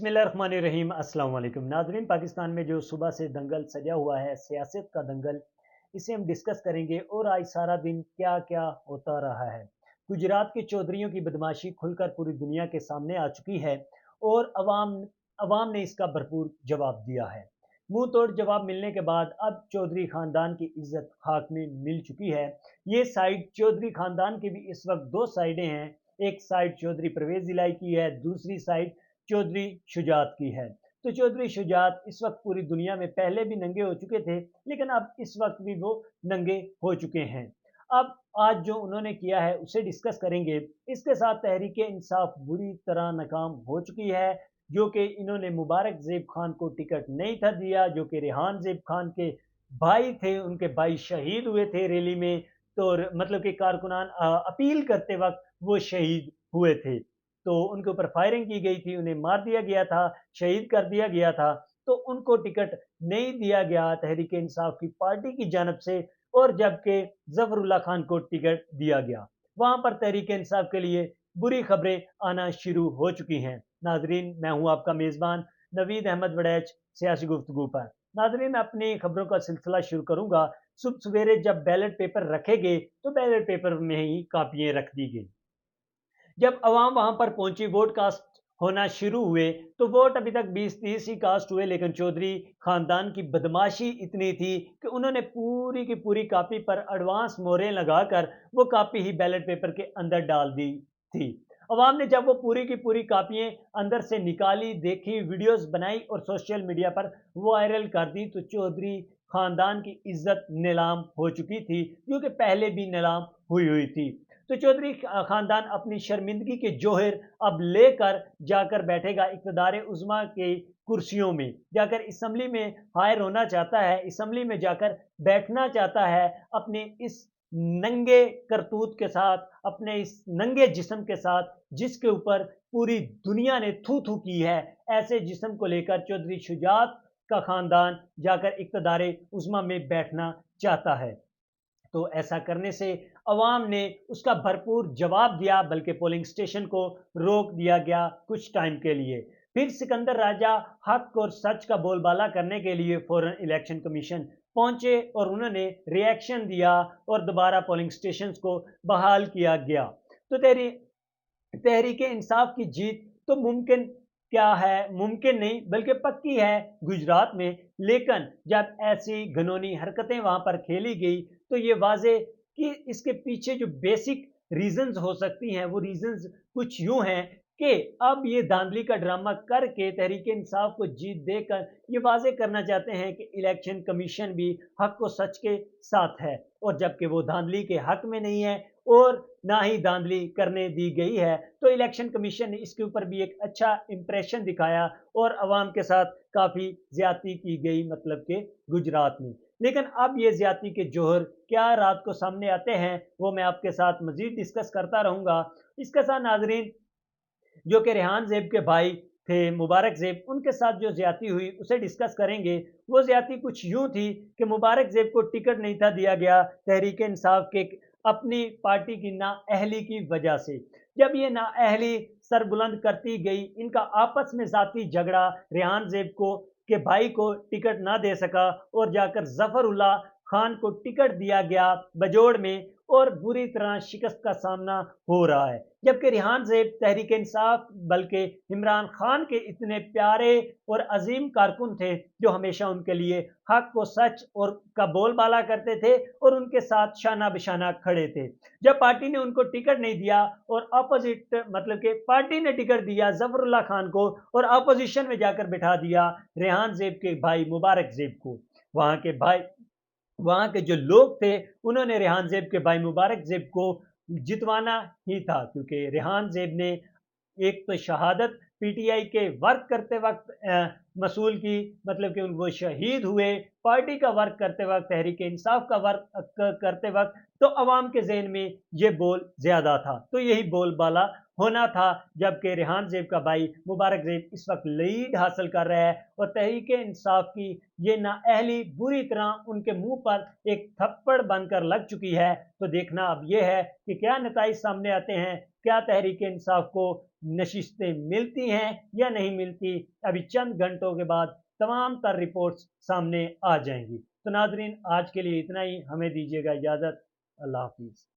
बिस्मिल्लाहिर्रहमानिर्रहीम। अस्सलाम वालेकुम नाज़रीन। पाकिस्तान में जो सुबह से दंगल सजा हुआ है, सियासत का दंगल, इसे हम डिस्कस करेंगे और आज सारा दिन क्या क्या होता रहा है। गुजरात के चौधरियों की बदमाशी खुलकर पूरी दुनिया के सामने आ चुकी है और अवाम अवाम ने इसका भरपूर जवाब दिया है। मुंह तोड़ जवाब मिलने के बाद अब चौधरी खानदान की इज्जत खाक में मिल चुकी है। ये साइड चौधरी खानदान की भी इस वक्त दो साइडें हैं। एक साइड चौधरी परवेज इलाही की है, दूसरी साइड चौधरी शुजात की है। तो चौधरी शुजात इस वक्त पूरी दुनिया में पहले भी नंगे हो चुके थे, लेकिन अब इस वक्त भी वो नंगे हो चुके हैं। अब आज जो उन्होंने किया है उसे डिस्कस करेंगे। इसके साथ तहरीक इंसाफ बुरी तरह नाकाम हो चुकी है, जो कि इन्होंने मुबारक जेब खान को टिकट नहीं था दिया, जो कि रेहान जेब खान के भाई थे। उनके भाई शहीद हुए थे रैली में, तो मतलब कि कारकुनान अपील करते वक्त वो शहीद हुए थे। तो उनके ऊपर फायरिंग की गई थी, उन्हें मार दिया गया था, शहीद कर दिया गया था। तो उनको टिकट नहीं दिया गया तहरीक इंसाफ की पार्टी की जानब से, और जबकि जफरुल्लाह खान को टिकट दिया गया। वहां पर तहरीक इंसाफ के लिए बुरी खबरें आना शुरू हो चुकी हैं। नाजरीन, मैं हूं आपका मेजबान नवीद अहमद वड़ैच, सियासी गुफ्तगू पर। नाजरीन, मैं अपनी खबरों का सिलसिला शुरू करूंगा। सुबह सवेरे जब बैलेट पेपर रखे गए तो बैलेट पेपर में ही कापियां रख दी गई। जब अवाम वहां पर पहुंची, वोट कास्ट होना शुरू हुए, तो वोट अभी तक 20-30 ही कास्ट हुए, लेकिन चौधरी खानदान की बदमाशी इतनी थी कि उन्होंने पूरी की पूरी कापी पर एडवांस मोहरें लगाकर वो कापी ही बैलेट पेपर के अंदर डाल दी थी। अवाम ने जब वो पूरी की पूरी कापियां अंदर से निकाली, देखी, वीडियोस बनाई और सोशल मीडिया पर वायरल कर दी, तो चौधरी खानदान की इज्जत नीलाम हो चुकी थी, जो कि पहले भी नीलाम हुई हुई थी। तो चौधरी खानदान अपनी शर्मिंदगी के जोहर अब लेकर जाकर बैठेगा इक़्तिदार उज़्मा के कुर्सियों में, जाकर असम्बली में हायर होना चाहता है, असम्बली में जाकर बैठना चाहता है। अपने इस नंगे करतूत के साथ, अपने इस नंगे जिस्म के साथ, जिसके ऊपर पूरी दुनिया ने थू थू की है, ऐसे जिस्म को लेकर चौधरी शुजात का खानदान जाकर इक़्तिदार उज़्मा में बैठना चाहता है। तो ऐसा करने से अवाम ने उसका भरपूर जवाब दिया, बल्कि पोलिंग स्टेशन को रोक दिया गया कुछ टाइम के लिए। फिर सिकंदर राजा हक और सच का बोलबाला करने के लिए फौरन इलेक्शन कमीशन पहुंचे और उन्होंने रिएक्शन दिया और दोबारा पोलिंग स्टेशन को बहाल किया गया। तो तहरीक इंसाफ की जीत तो मुमकिन क्या है, मुमकिन नहीं बल्कि पक्की है गुजरात में। लेकिन जब ऐसी घनौनी हरकतें वहां पर खेली गई, तो ये वाजे कि इसके पीछे जो बेसिक रीजंस हो सकती हैं, वो रीजंस कुछ यूं हैं कि अब ये धांधली का ड्रामा करके तहरीक इंसाफ को जीत देकर ये वाजे करना चाहते हैं कि इलेक्शन कमीशन भी हक व सच के साथ है, और जबकि वो धांधली के हक में नहीं है और ना ही धांधली करने दी गई है। तो इलेक्शन कमीशन ने इसके ऊपर भी एक अच्छा इंप्रेशन दिखाया और अवाम के साथ काफ़ी ज्यादती की गई, मतलब के गुजरात में। लेकिन अब ये ज्यादती के जोहर क्या रात को सामने आते हैं, वो मैं आपके साथ मजीद डिस्कस करता रहूंगा। इसके साथ नाजरीन, जो कि रेहान जेब के भाई थे मुबारक जेब, उनके साथ जो ज्यादती हुई उसे डिस्कस करेंगे। वो ज्यादती कुछ यूं थी कि मुबारक जेब को टिकट नहीं था दिया गया तहरीक इंसाफ के अपनी पार्टी की नाअहली की वजह से। जब ये नाअहली सरबुलंद करती गई, इनका आपस में जाती झगड़ा, रेहान जेब को के भाई को टिकट ना दे सका और जाकर जफरुल्लाह खान को टिकट दिया गया बजोड़ में, और बुरी तरह शिकस्त का सामना हो रहा है। जबकि रेहान ज़ेब तहरीक इंसाफ बल्कि इमरान खान के इतने प्यारे और अजीम कारकुन थे, जो हमेशा उनके लिए हक व सच और का बोलबाला करते थे और उनके साथ शाना बिशाना खड़े थे। जब पार्टी ने उनको टिकट नहीं दिया और अपोजिट, मतलब कि पार्टी ने टिकट दिया जफरुल्लाह खान को और अपोजिशन में जाकर बिठा दिया रेहान ज़ेब के भाई मुबारक ज़ेब को। वहां के भाई, वहां के जो लोग थे, उन्होंने रेहान ज़ेब के भाई मुबारक ज़ेब को जितवाना ही था, क्योंकि रेहान ज़ेब ने एक तो शहादत पीटीआई के वर्क करते वक्त मसूल की, मतलब कि वो शहीद हुए पार्टी का वर्क करते वक्त, तहरीक इंसाफ का वर्क करते वक्त। तो अवाम के जहन में ये बोल ज्यादा था, तो यही बोलबाला होना था। जबकि रेहान ज़ेब का भाई मुबारक ज़ेब इस वक्त लीड हासिल कर रहा है और तहरीक इंसाफ की ये नाअहली बुरी तरह उनके मुंह पर एक थप्पड़ बनकर लग चुकी है। तो देखना अब यह है कि क्या नतीजे सामने आते हैं, क्या तहरीक इंसाफ को नशिस्तें मिलती हैं या नहीं मिलती, अभी चंद घंटों के बाद तमाम तर रिपोर्ट्स सामने आ जाएंगी। तो नाजरीन, आज के लिए इतना ही, हमें दीजिएगा इजाज़त। अल्लाह हाफिज़।